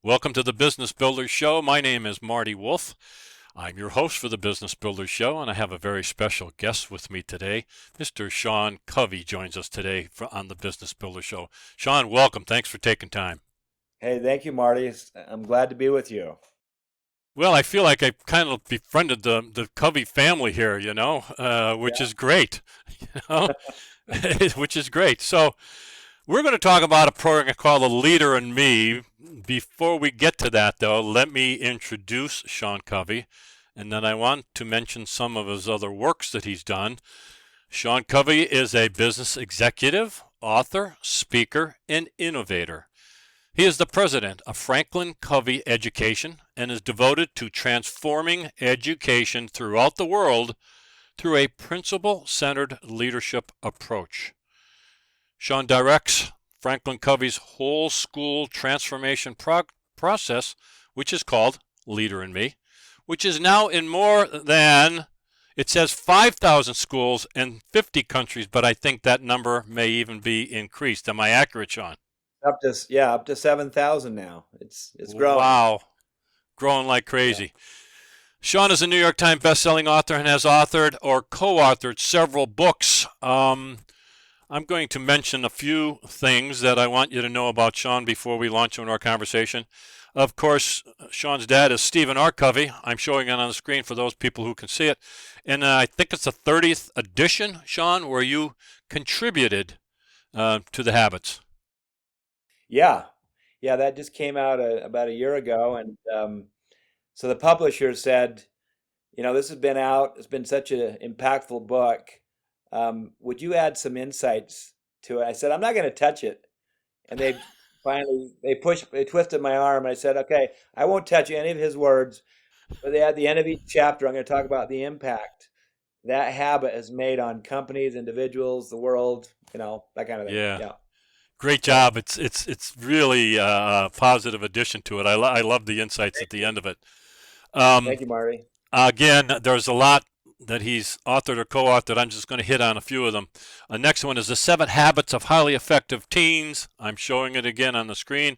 Welcome to the Business Builders Show. My name is Marty Wolf. I'm your host for the Business Builders Show, and I have a very special guest with me today. Mr. Sean Covey joins us today on the Business Builders Show. Sean, welcome. Thanks for taking time. Hey, thank you, Marty. I'm glad to be with you. Well, I feel like I kind of befriended the Covey family here, which Yeah. is great, you know, which is great. So we're going to talk about a program called The Leader in Me. Before we get to that, though, let me introduce Sean Covey, and then I want to mention some of his other works that he's done. Sean Covey is a business executive, author, speaker, and innovator. He is the president of Franklin Covey Education and is devoted to transforming education throughout the world through a principle-centered leadership approach. Sean directs Franklin Covey's whole school transformation process, which is called Leader in Me, which is now in more than, it says 5,000 schools in 50 countries, but I think that number may even be increased. Am I accurate, Sean? Up to 7,000 now. It's growing. Wow, growing like Yeah. crazy. Sean is a New York Times bestselling author and has authored or co-authored several books. I'm going to mention a few things that I want you to know about Sean before we launch into our conversation. Of course, Sean's dad is Stephen R. Covey. I'm showing it on the screen for those people who can see it. And I think it's the 30th edition, Sean, where you contributed to the habits. Yeah. Yeah, that just came out about a year ago. And so the publisher said, this has been out. It's been such an impactful book. Would you add some insights to it? I said, I'm not going to touch it. And they twisted my arm. And I said, okay, I won't touch any of his words. But at the end of each chapter, I'm going to talk about the impact that habit has made on companies, individuals, the world, that kind of thing. Yeah, Yeah. great So job. It's really a positive addition to it. I love the insights at thank the you. end of it. Um, Thank you, Marty. Again, there's a lot that he's authored or co-authored. I'm just going to hit on a few of them. Next one is The 7 Habits of Highly Effective Teens. I'm showing it again on the screen.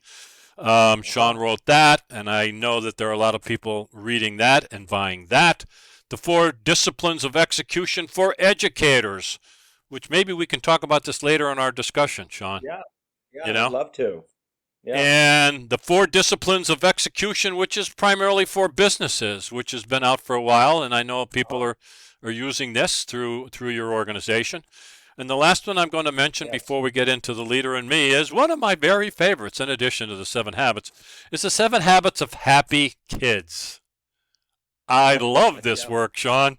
Sean Uh-huh. wrote that, and I know that there are a lot of people reading that and buying that. The 4 Disciplines of Execution for Educators, which maybe we can talk about this later in our discussion, Sean. Yeah. You Yeah, I'd know? love to. Yeah. And the 4 Disciplines of Execution, which is primarily for businesses, which has been out for a while, and I know people Uh-huh. are using this through your organization. And the last one I'm going to mention Yes. before we get into the Leader in Me is one of my very favorites, in addition to the 7 Habits, is the 7 Habits of Happy Kids. I love this Yeah. work, Sean,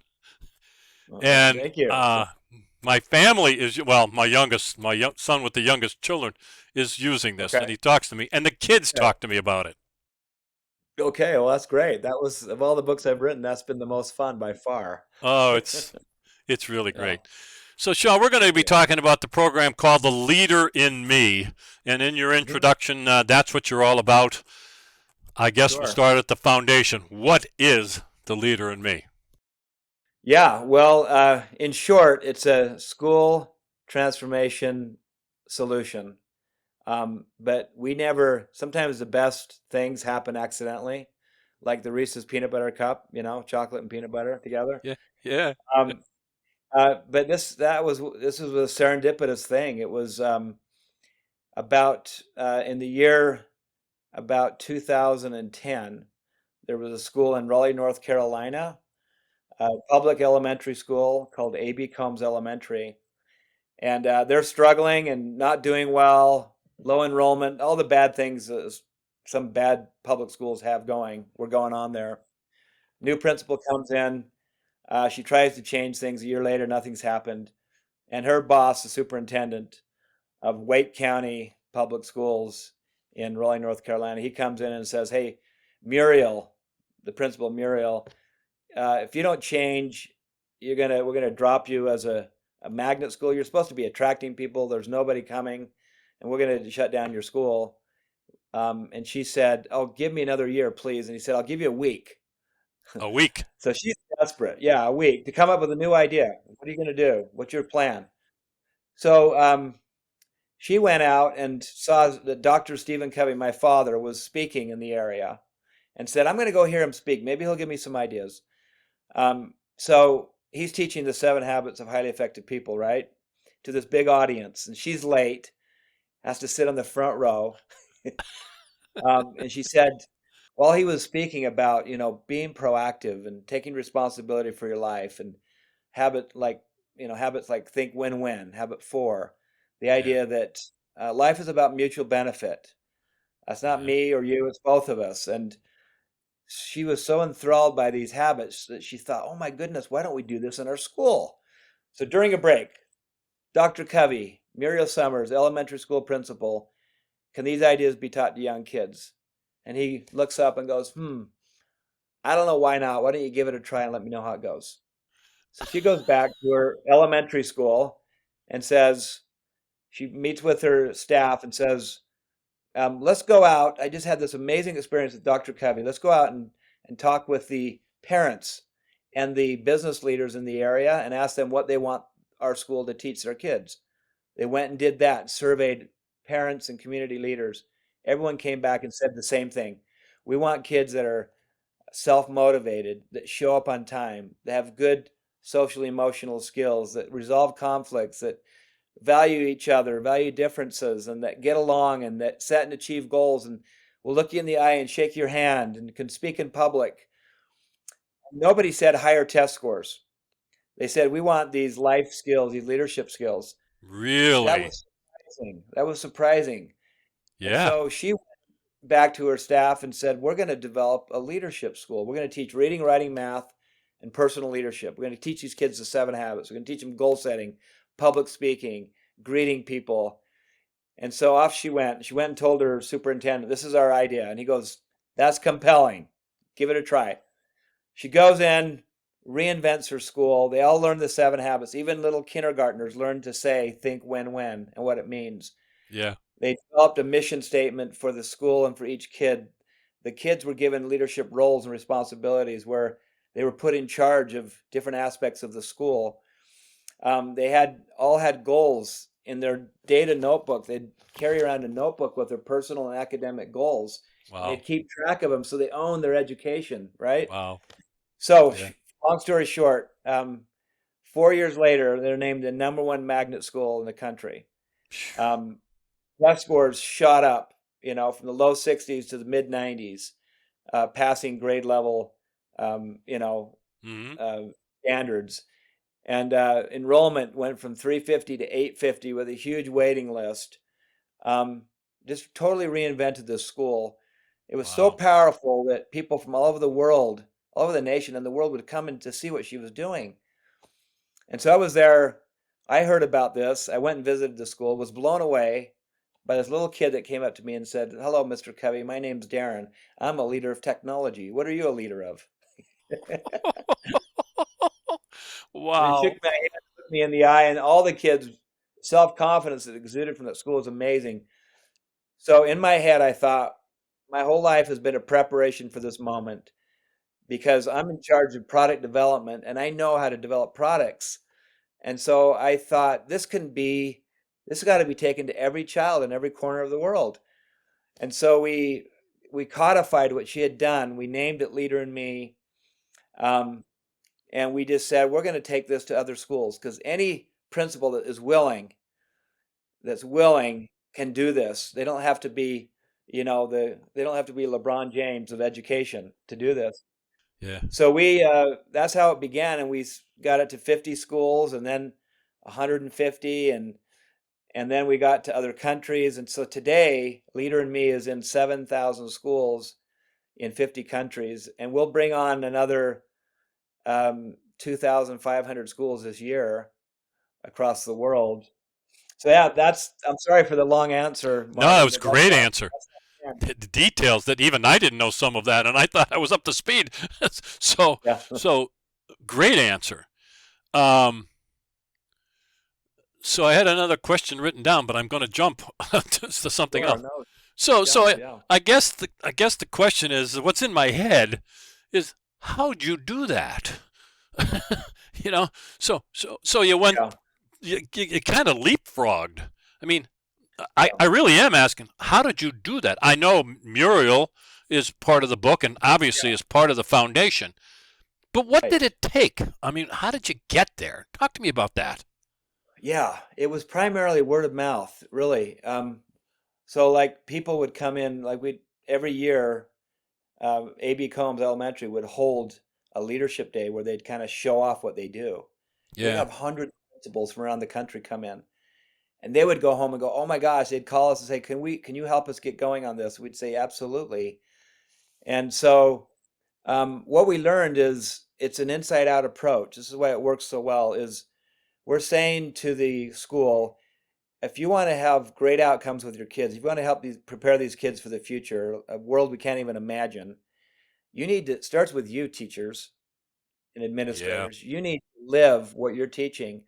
and Thank you. my family is, well, my son with the youngest children is using this, and Okay. he talks to me, and the kids Okay. talk to me about it. Okay. Well, that's great. That was of all the books I've written, that's been the most fun by far. Oh, it's really Yeah. great. So, Sean, we're going to be Yeah. talking about the program called The Leader in Me. And in your Mhm. introduction, that's what you're all about. I guess we'll Sure. start at the foundation. What is the leader in me? Yeah, well, in short, it's a school transformation solution. But sometimes the best things happen accidentally, like the Reese's peanut butter cup, chocolate and peanut butter together. Yeah, yeah, Um, but this was a serendipitous thing. It was about in the year about 2010, there was a school in Raleigh, North Carolina, a public elementary school called A.B. Combs Elementary, and they're struggling and not doing well, low enrollment, all the bad things some bad public schools have going were going on there. New principal comes in. She tries to change things. A year later, nothing's happened. And her boss, the superintendent of Wake County Public Schools in Raleigh, North Carolina, he comes in and says, "Hey, Muriel, the principal Muriel, if you don't change, we're gonna drop you as a magnet school. You're supposed to be attracting people. There's nobody coming, and we're gonna shut down your school." And she said, "Oh, give me another year, please." And he said, "I'll give you a week." a week. So she's desperate. Yeah, a week to come up with a new idea. What are you gonna do? What's your plan? So She went out and saw that Dr. Stephen Covey, my father, was speaking in the area and said, I'm going to go hear him speak. Maybe he'll give me some ideas. So he's teaching the 7 habits of highly effective people, right? To this big audience. And she's late, has to sit on the front row. And she said, while he was speaking about, being proactive and taking responsibility for your life and habit like, habits like think win-win, habit 4, the Yeah. idea that life is about mutual benefit. That's not Yeah. me or you, it's both of us. And she was so enthralled by these habits that she thought, oh my goodness, why don't we do this in our school? So during a break, Dr. Covey, Muriel Summers, elementary school principal, can these ideas be taught to young kids? And he looks up and goes, I don't know why not. Why don't you give it a try and let me know how it goes? So she goes back to her elementary school and says, she meets with her staff and says, let's go out. I just had this amazing experience with Dr. Covey. Let's go out and talk with the parents and the business leaders in the area and ask them what they want our school to teach their kids. They went and did that, surveyed parents and community leaders. Everyone came back and said the same thing. We want kids that are self-motivated, that show up on time, that have good social emotional skills, that resolve conflicts, that value each other, value differences, and that get along and that set and achieve goals and will look you in the eye and shake your hand and can speak in public. Nobody said higher test scores. They said we want these life skills, these leadership skills. That Really? was surprising. That was surprising. And Yeah. so she went back to her staff and said, we're going to develop a leadership school. We're going to teach reading, writing, math, and personal leadership. We're going to teach these kids the 7 habits. We're going to teach them goal setting, public speaking, greeting people. And so off she went. She went and told her superintendent, this is our idea. And he goes, that's compelling. Give it a try. She goes in, reinvents her school. They all learn the 7 habits. Even little kindergartners learn to say, think, win, and what it means. Yeah. They developed a mission statement for the school and for each kid. The kids were given leadership roles and responsibilities where they were put in charge of different aspects of the school. They had goals in their data notebook. They'd carry around a notebook with their personal and academic goals, and Wow. they'd keep track of them so they own their education, right? Wow. So, Yeah. long story short, 4 years later, they're named the #1 magnet school in the country. Um, Test scores shot up, from the low 60s to the mid 90s, passing grade level, um, you know, Mm-hmm. uh, standards. And enrollment went from 350 to 850 with a huge waiting list. Um, just totally reinvented this school. It was so Wow. powerful that people from all over the world, all over the nation and the world would come in to see what she was doing. And so I was there. I heard about this. I went and visited the school, was blown away by this little kid that came up to me and said, hello, Mr. Covey. My name's Darren. I'm a leader of technology. What are you a leader of? And he shook Wow. my hand, looked me in the eye, and all the kids' self-confidence that exuded from that school was amazing. So in my head, I thought, my whole life has been a preparation for this moment because I'm in charge of product development and I know how to develop products. And so I thought this has got to be taken to every child in every corner of the world. And so we codified what she had done. We named it Leader in Me. Um, and we just said, we're going to take this to other schools because any principal that's willing can do this. They don't have to be, they don't have to be LeBron James of education to do this. Yeah. So that's how it began, and we got it to 50 schools, and then 150, and then we got to other countries, and so today, Leader in Me is in 7,000 schools in 50 countries, and we'll bring on another 2,500 schools this year across the world. So yeah, I'm sorry for the long answer, No, that Marty, was a but that's great how answer. that's how it began. The details that even I didn't know some of that, and I thought I was up to speed. so, Yeah, so great answer. Um, so I had another question written down, but I'm going to jump to something sure, else. no, So jump, yeah. I guess the question is what's in my head is how'd you do that? you know, so you went Yeah. you kind of leapfrogged. I mean, I really am asking, how did you do that? I know Muriel is part of the book and obviously is part of the foundation. But what Right. did it take? I mean, how did you get there? Talk to me about that. Yeah, it was primarily word of mouth, really. So like people would come in, like we every year, AB Combs Elementary would hold a leadership day where they'd kind of show off what they do. They'd Yeah. have hundreds of principals from around the country come in, and they would go home and go, "Oh my gosh!" They'd call us and say, can you help us get going on this?" We'd say, "Absolutely." And so what we learned is it's an inside out approach. This is why it works so well. Is we're saying to the school, if you want to have great outcomes with your kids, if you want to help prepare these kids for the future, a world we can't even imagine, you need to, it starts with you, teachers and Yeah. administrators. You need to live what you're teaching.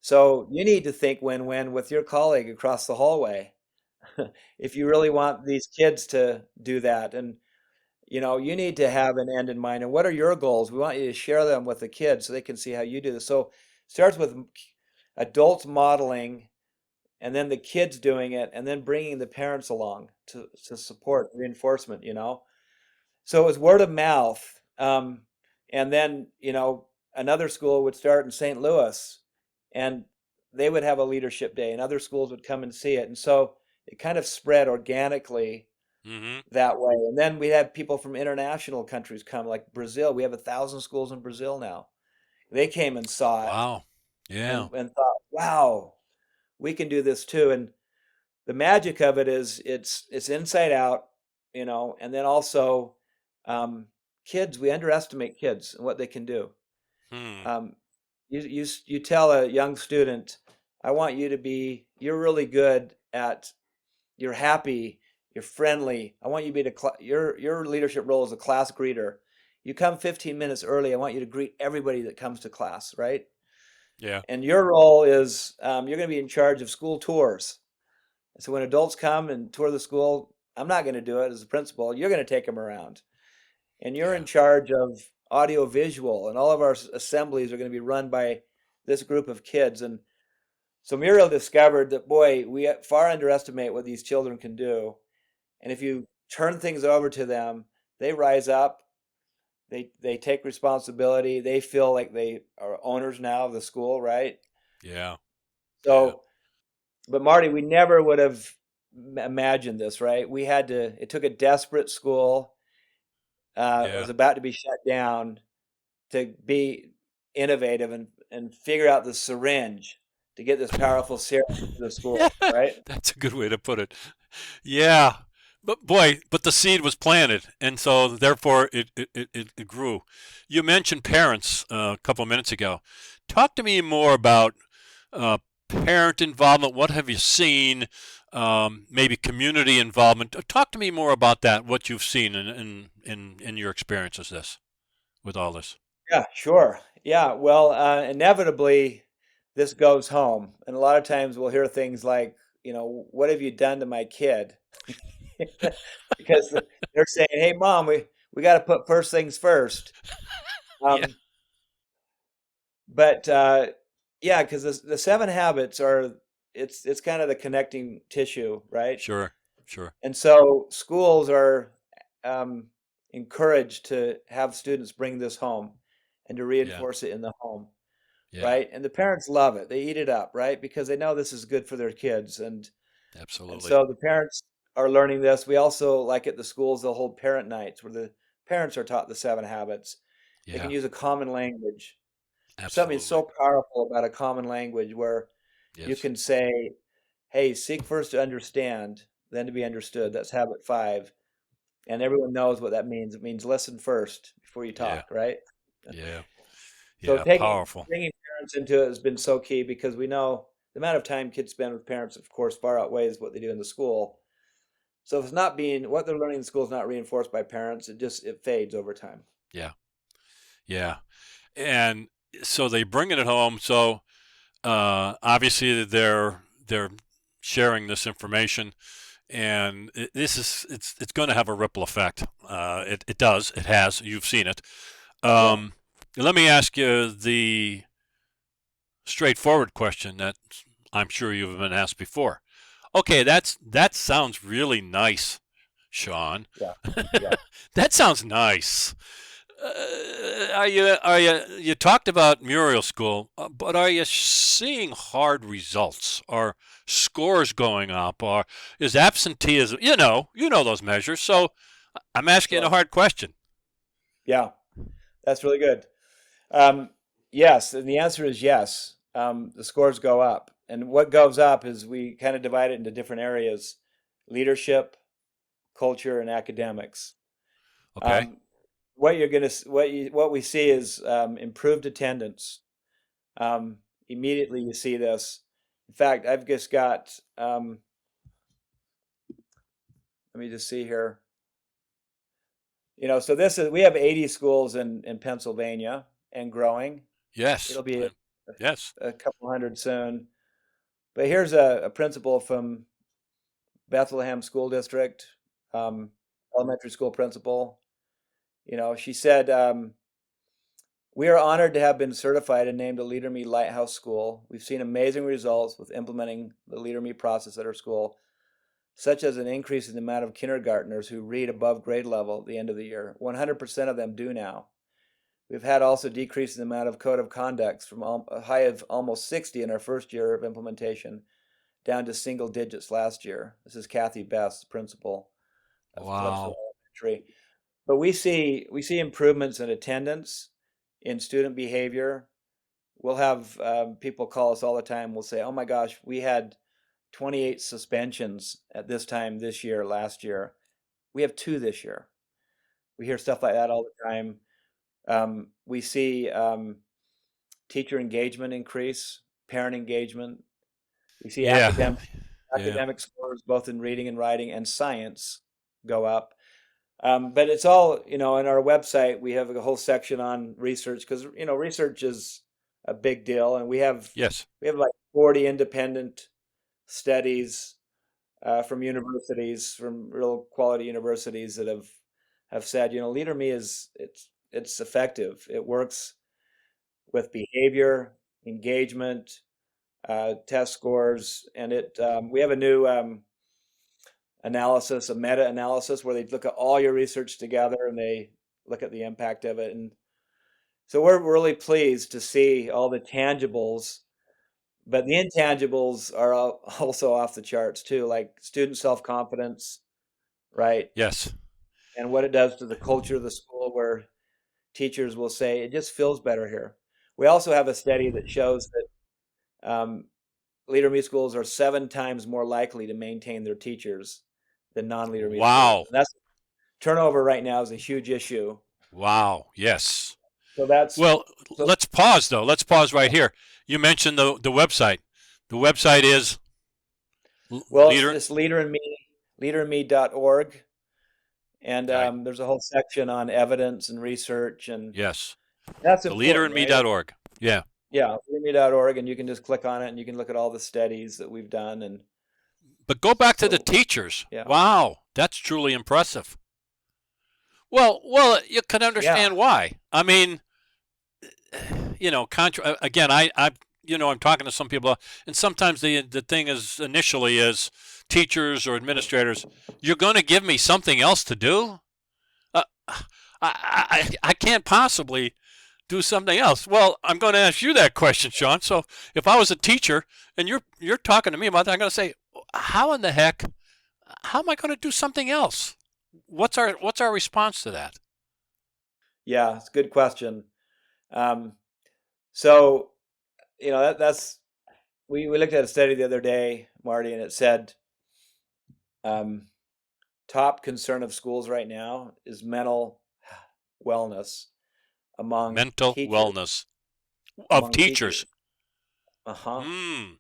So you need to think win-win with your colleague across the hallway. If you really want these kids to do that, and you need to have an end in mind. And what are your goals? We want you to share them with the kids so they can see how you do this. So it starts with adults modeling, and then the kids doing it, and then bringing the parents along to support reinforcement. So it was word of mouth. And then, another school would start in St. Louis, and they would have a leadership day, and other schools would come and see it. And so it kind of spread organically Mm-hmm. that way. And then we had people from international countries come, like Brazil. We have 1,000 schools in Brazil now. They came and saw it Wow. Yeah. and thought, wow, we can do this too. And the magic of it is it's inside out, and then also um, kids, we underestimate kids and what they can do. Hmm. Um, you tell a young student, I want you to be, you're really good at, you're happy, you're friendly. I want you to be your leadership role as a class greeter. You come 15 minutes early. I want you to greet everybody that comes to class, right? Yeah. And your role is you're going to be in charge of school tours. So when adults come and tour the school, I'm not going to do it as a principal. You're going to take them around. And you're Yeah. in charge of audio visual, and all of our assemblies are going to be run by this group of kids. And so Muriel discovered that, boy, we far underestimate what these children can do. And if you turn things over to them, they rise up, they take responsibility, they feel like they are owners now of the school, right? Yeah. Yeah. So, but Marty, we never would have imagined this, right? It took a desperate school that Yeah. was about to be shut down to be innovative and figure out the syringe to get this powerful serum to the Yeah. school, right? That's a good way to put it. Yeah. But boy, but the seed was planted, and so therefore it grew. You mentioned parents a couple of minutes ago. Talk to me more about uh, parent involvement. What have you seen? Maybe community involvement. Talk to me more about that. What you've seen in your experiences with all this. Yeah, sure. Yeah, well, inevitably, this goes home. And a lot of times we'll hear things like, what have you done to my kid? Because they're saying, hey, mom, we got to put first things first. Yeah. Um, but yeah, because the seven habits it's kind of the connecting tissue, right? Sure. Sure. And so schools are um, encouraged to have students bring this home and to Yeah. reinforce it in the home, Yeah. right? And the parents love it. They eat it up, right? Because they know this is good for their kids. And Absolutely. so the parents are learning this. We also, like at the schools, they'll hold parent nights where the parents are taught the seven habits. They can Yeah. use a common language. There's something Absolutely. so powerful about a common language where you Yes. can say, hey, seek first to understand, then to be understood. That's habit 5. And everyone knows what that means. It means listen first before you Yeah. talk, right? Yeah. So Yeah. taking Powerful. bringing parents into it has been so key because we know the amount of time kids spend with parents, of course, far outweighs what they do in the school. So if it's not being what they're learning in school is not reinforced by parents, it fades over time. Yeah. Yeah. And so they bring it home. So obviously they're sharing this information, and it's going to have a ripple effect. It does. It has. You've seen it. Yeah. Um, Let me ask you the straightforward question that I'm sure you've been asked before. Okay, that sounds really nice, Sean. Yeah, yeah, That sounds nice. You talked about Muriel School, but are you seeing hard results? Are scores going up? Or is absenteeism? You know those measures. So I'm asking a sure. hard question. Yeah, that's really good. Um, yes, and the answer is yes. The scores go up, and what goes up is we kind of divide it into different areas: leadership, culture, and academics. Okay. Um, what we see is improved attendance. Um, Immediately you see this. In fact, I've just got. Let me just see here. So this is we have 80 schools in Pennsylvania and growing. Yes. It'll be Yes. a couple hundred soon. But here's a principal from Bethlehem School District, um, elementary school principal. She said, "We are honored to have been certified and named a Leader Me Lighthouse School. We've seen amazing results with implementing the Leader Me process at our school, such as an increase in the amount of kindergartners who read above grade level at the end of the year. 100% of them do now. We've had also decreased the amount of code of conducts from a high of almost 60 in our first year of implementation down to single digits last year." This is Kathy Best, principal of Clipsville Wow. Elementary. But we see improvements in attendance, in student behavior. We'll have people call us all the time. We'll say, "Oh my gosh, we had 28 suspensions at this time this year, last year. We have two this year." We hear stuff like that all the time. We see teacher engagement increase, parent engagement. We see Yeah. Yeah. academic scores both in reading and writing and science go up. But it's all, in our website, we have a whole section on research because, research is a big deal. And Yes. we have like 40 independent studies from universities, from real quality universities that have said, Leader Me it's effective. It works with behavior, engagement, test scores, and we have a new analysis, a meta-analysis, where they look at all your research together and they look at the impact of it. And so we're really pleased to see all the tangibles, but the intangibles are also off the charts too, like student self-confidence, right? Yes. And what it does to the culture of the school, where teachers will say, "It just feels better here." We also have a study that shows that Leader Me schools are 7 times more likely to maintain their teachers than non-Leader Me schools. Wow. And that's turnover right now is a huge issue. Wow. Yes. So that's Well, so let's pause though. Let's pause right here. You mentioned the website. The website is well, leader. it's leaderinme.org, and All right. there's a whole section on evidence and research, and Yes. that's The important, right? leaderandme.org. Yeah. Yeah, leaderinme.org, and you can just click on it, and you can look at all the studies that we've done, and But go back to the so teachers. yeah, Wow, that's truly impressive. Well, you can yeah, understand why. I mean, again, I'm talking to some people, and sometimes the thing is initially is teachers or administrators, you're going to give me something else to do. Uh, I can't possibly do something else. Well, I'm going to ask you that question, Sean. So if I was a teacher and you're talking to me about that, I'm going to say, how in the heck? How am I going to do something else? What's our response to that? yeah. It's a good question. Um, so that's we looked at a study the other day, Marty, and it said um, top concern of schools right now is mental wellness among Mental teachers. wellness of Among teachers. teachers. Uh-huh. Hmm.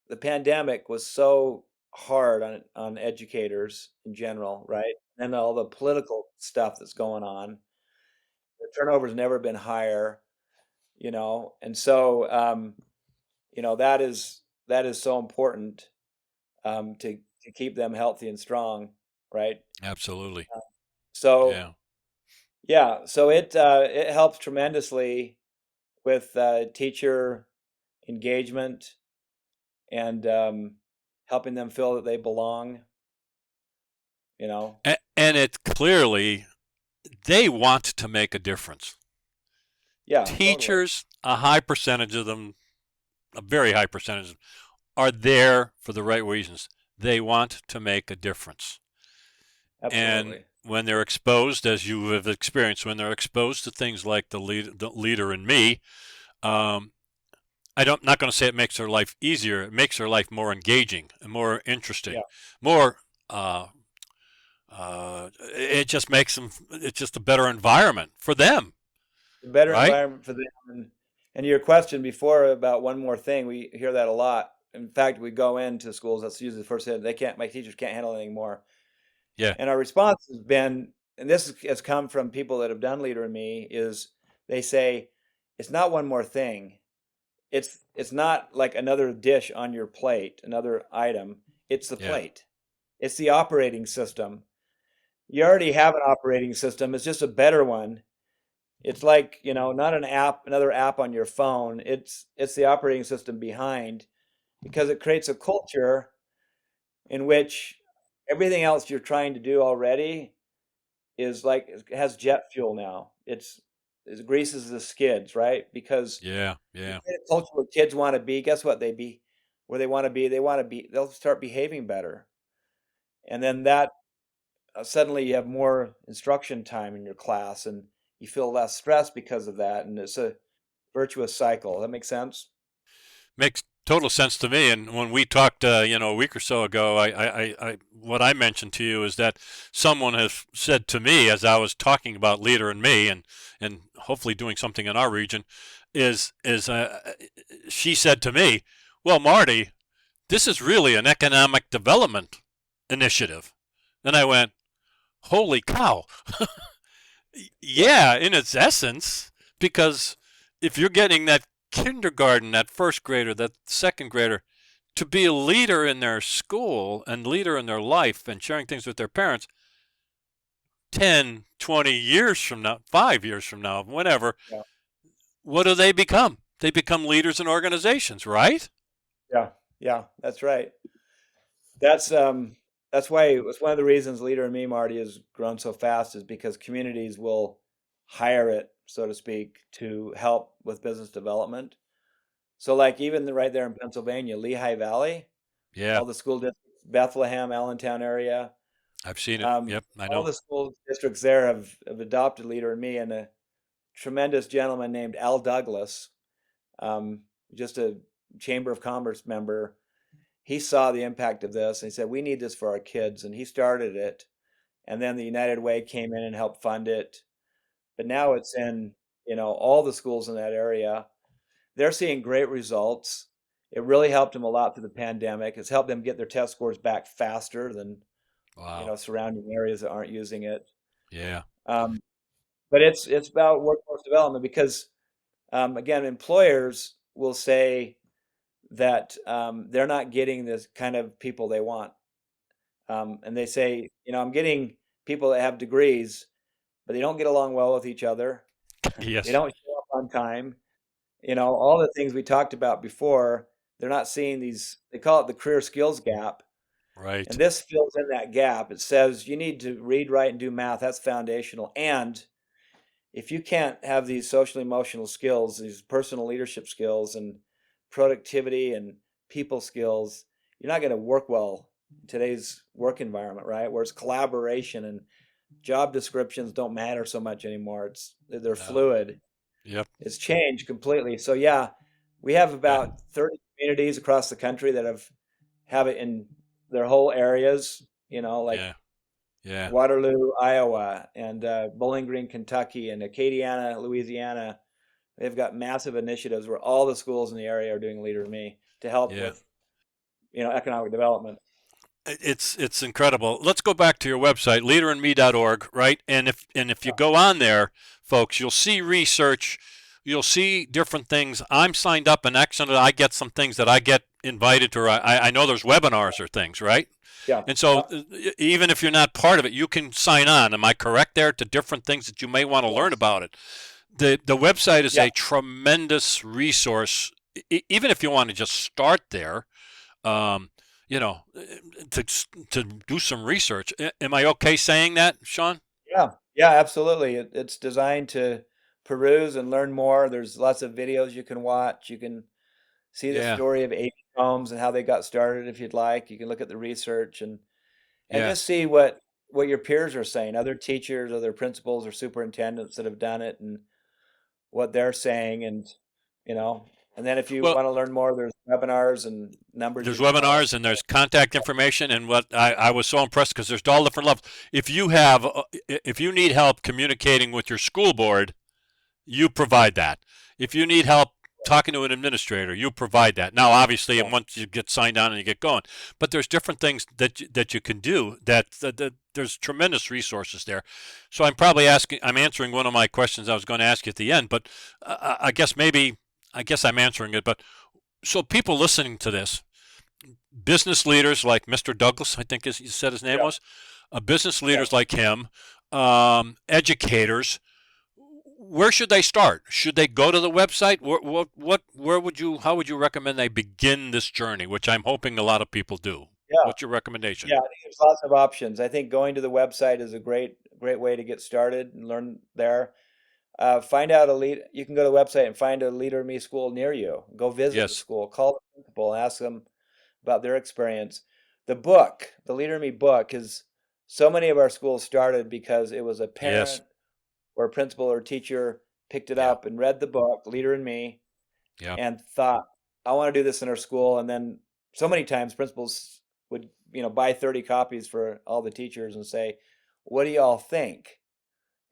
The pandemic was so hard on educators in general, right? And all the political stuff that's going on. The turnover's never been higher, and so that is so important to keep them healthy and strong, right? Absolutely. So Yeah. yeah, so it helps tremendously with teacher engagement and helping them feel that they belong, you know? And it clearly, they want to make a difference. Yeah, totally. Teachers, a high percentage of them, a very high percentage, are there for the right reasons. They want to make a difference. And Absolutely. when they're exposed, as you have experienced, when they're exposed to things like the leader in me, um, not going to say it makes their life easier. It makes their life more engaging and more Yeah. interesting, more. It just makes them. It's just a better environment for them, A better right? environment for them. And your question before about one more thing, we hear that a lot. In fact, we go into schools, that's usually the first thing, my teachers can't handle it anymore. Yeah, And our response has been, and this has come from people that have done Leader in Me, is they say, it's not one more thing. It's not like another dish on your plate, another item. It's the yeah, plate. It's the operating system. You already have an operating system. It's just a better one. It's like, not an app, another app on your phone. It's the operating system behind, because it creates a culture in which everything else you're trying to do already is like it has jet fuel now. It greases the skids, right? Because yeah, you yeah. create a culture where kids want to be. Guess what? Where they want to be. They want to be. They'll start behaving better, and then that suddenly you have more instruction time in your class, and you feel less stress because of that. And it's a virtuous cycle. That makes sense? Makes total sense to me. And when we talked, a week or so ago, what I mentioned to you is that someone has said to me as I was talking about Leader and Me, and hopefully doing something in our region, is she said to me, "Well, Marty, this is really an economic development initiative." And I went, "Holy cow!" Yeah, Yeah, in its essence, because if you're getting that kindergarten, that first grader, that second grader, to be a leader in their school and leader in their life and sharing things with their parents 10, 20 years from now, 5 years from now, whenever, yeah, what do they become? They become leaders in organizations, right? yeah, yeah. That's right. That's um that's why it's one of the reasons Leader in Me, Marty, has grown so fast, is because communities will hire it, so to speak, to help with business development. So like even right there in Pennsylvania, Lehigh Valley, Yeah, all the school districts, Bethlehem, Allentown area, I've seen it. Yep, I all know. the school districts there have adopted Leader in Me, and a tremendous gentleman named Al Douglas, um, just a Chamber of Commerce member, he saw the impact of this and he said, we need this for our kids. And he started it. And then the United Way came in and helped fund it. But now it's in, all the schools in that area. They're seeing great results. It really helped them a lot through the pandemic. It's helped them get their test scores back faster than, Wow. surrounding areas that aren't using it. Yeah, Um, but it's about workforce development because, again, employers will say that they're not getting this kind of people they want. And they say, I'm getting people that have degrees, but they don't get along well with each other. They yes, don't show up on time. All the things we talked about before, they're not seeing these, they call it the career skills gap. And right. this fills in that gap. It says you need to read, write, and do math. That's foundational. And if you can't have these social emotional skills, these personal leadership skills and productivity and people skills, you're not going to work well in today's work environment, right? Where it's collaboration and job descriptions don't matter so much anymore. They're No. fluid. Yep. It's changed completely. So yeah, we have Yeah. about 30 communities across the country that have it in their whole areas, like Yeah. Yeah. Waterloo, Iowa, and Bowling Green, Kentucky, and Acadiana, Louisiana. They've got massive initiatives where all the schools in the area are doing Leader in Me to help Yeah. with, economic development. It's incredible. Let's go back to your website, leaderandme.org, right? And if you Yeah, go on there, folks, you'll see research, you'll see different things. I'm signed up, and actually, I get some things that I get invited to. Or I know there's webinars or things, right? yeah, And so, yeah. even if you're not part of it, you can sign on. Am I correct there to different things that you may want to learn Yes. about it? The website is Yeah, a tremendous resource, even if you want to just start there. Um, you know, to to do some research. Am I okay saying that, Sean? Yeah, yeah, absolutely. It's designed to peruse and learn more. There's lots of videos you can watch. You can see the Yeah, story of AP Homes and how they got started if you'd like. You can look at the research and yeah. just see what your peers are saying, other teachers, other principals or superintendents that have done it and what they're saying you know, and then if you Well, want to learn more, there's webinars and numbers you there's can call. webinars and there's contact information, and what I was so impressed because there's all different levels. If you need help communicating with your school board, you provide that. If you need help talking to an administrator, you provide that. Now, obviously, Yeah, and once you get signed on and you get going, but there's different things that you can do. That there's tremendous resources there. So I'm answering one of my questions I was going to ask you at the end, but I guess I'm answering it. But so people listening to this, business leaders like Mr. Douglas, I think you said his name yeah, was, business yeah. leaders like him, educators, where should they start? Should they go to the website? Where would you, how would you recommend they begin this journey, which I'm hoping a lot of people do? Yeah. What's your recommendation? Yeah, I think there's lots of options. I think going to the website is a great way to get started and learn there. Find out a lead. You can go to the website and find a Leader in Me school near you. Go visit the Yes, school. Call the principal and ask them about their experience. The book, the Leader in Me book, is so many of our schools started because it was a yes, parent or a principal or teacher picked it yeah, up and read the book, Leader in Me, yeah, and thought, I want to do this in our school. And then so many times principals would, buy 30 copies for all the teachers and say, what do y'all think?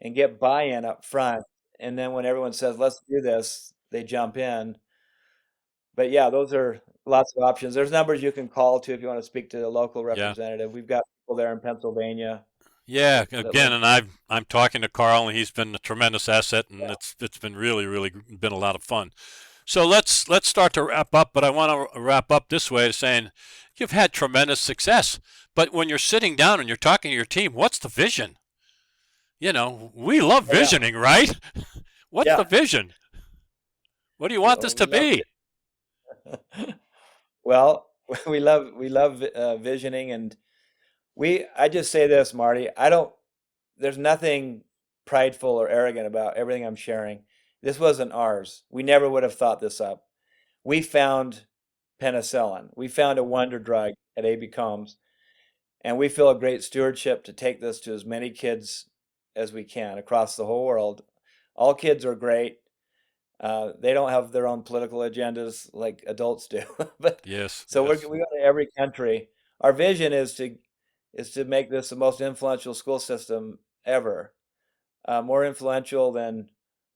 And get buy-in up front. And then when everyone says, let's do this, they jump in. But yeah, those are lots of options. There's numbers you can call to if you want to speak to a local yeah. representative. We've got people there in Pennsylvania Yeah, that again, live. and I'm talking to Carl, and he's been a tremendous asset, and it's been really been a lot of fun. So let's start to wrap up, but I want to wrap up this way, saying you've had tremendous success, but when you're sitting down and you're talking to your team, what's the vision? We love Oh yeah, visioning, right? What's the yeah. vision? What do you want this We to love be? it. Well, we love visioning, and I just say this, Marty. I don't. There's nothing prideful or arrogant about everything I'm sharing. This wasn't ours. We never would have thought this up. We found penicillin. We found a wonder drug at AB Combs, and we feel a great stewardship to take this to as many kids as we can across the whole world. All kids are great. They don't have their own political agendas like adults do, but Yes, so yes, we go to every country. Our vision is to make this the most influential school system ever, more influential than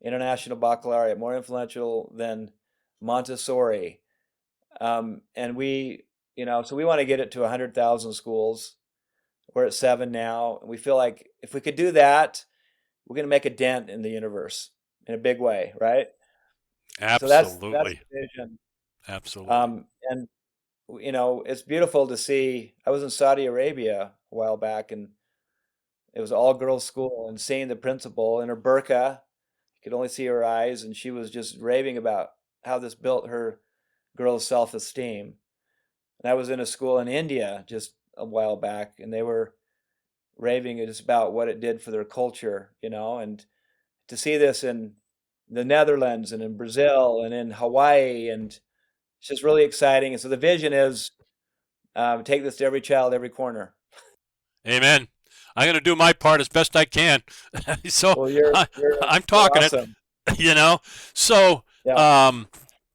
International Baccalaureate, more influential than Montessori, and so we want to get it to 100,000 schools. We're at 7 now, and we feel like if we could do that, we're going to make a dent in the universe in a big way, right? So that's absolutely, the vision. absolutely. And it's beautiful to see. I was in Saudi Arabia a while back, and it was an all girls school, and seeing the principal in her burqa, you could only see her eyes, and she was just raving about how this built her girls' self-esteem. And I was in a school in India just a while back, and they were raving just about what it did for their culture, and to see this in the Netherlands and in Brazil and in Hawaii, and it's just really exciting. And so the vision is take this to every child, every corner. Amen. I'm going to do my part as best I can. So Well, you're I, you're I'm you're talking it, awesome. you know. So Yeah, um,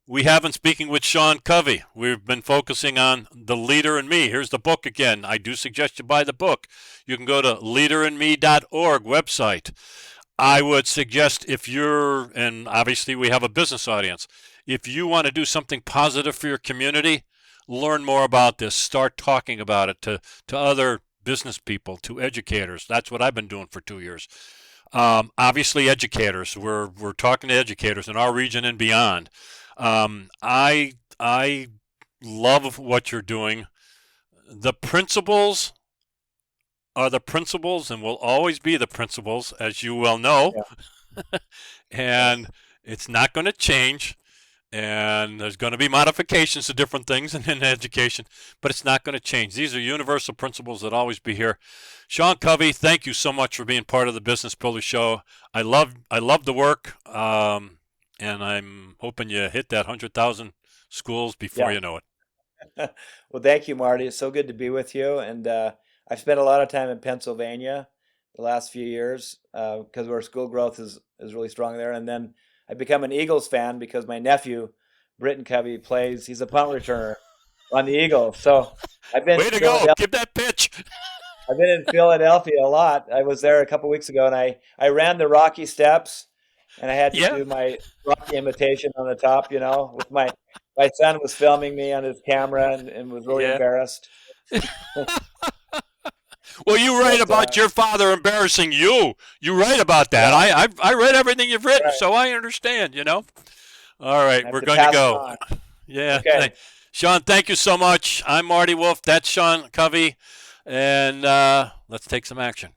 we have been speaking with Sean Covey. We've been focusing on The Leader in Me. Here's the book again. I do suggest you buy the book. You can go to leaderinme.org website. I would suggest and obviously we have a business audience, if you want to do something positive for your community, learn more about this. Start talking about it to other business people, to educators. That's what I've been doing for 2 years. Obviously, educators. We're talking to educators in our region and beyond. I love what you're doing. The principles are the principles and will always be the principles, as you well know. yeah, And yes, it's not going to change. and there's going to be modifications to different things in education, but it's not going to change. These are universal principles that always be here. Sean Covey, thank you so much for being part of the Business Builder Show. I love the work, and I'm hoping you hit that 100,000 schools before Yeah. you know it. Well, thank you, Marty. It's so good to be with you. And I've spent a lot of time in Pennsylvania the last few years because our school growth is really strong there. And then I become an Eagles fan because my nephew, Britton Covey, plays. He's a punt returner on the Eagles. So I've been Way in to go. Philadelphia. Give that pitch. I've been in Philadelphia a lot. I was there a couple weeks ago, and I ran the Rocky Steps, and I had to Yeah. do my Rocky imitation on the top. With my son was filming me on his camera and was really Yeah. embarrassed. Well, you write But about your father embarrassing you. You write about that. yeah, I read everything you've written, right. so I understand. All right, I have we're to going to pass it go. on. Yeah. Okay. Sean, thank you so much. I'm Marty Wolf. That's Sean Covey. And let's take some action.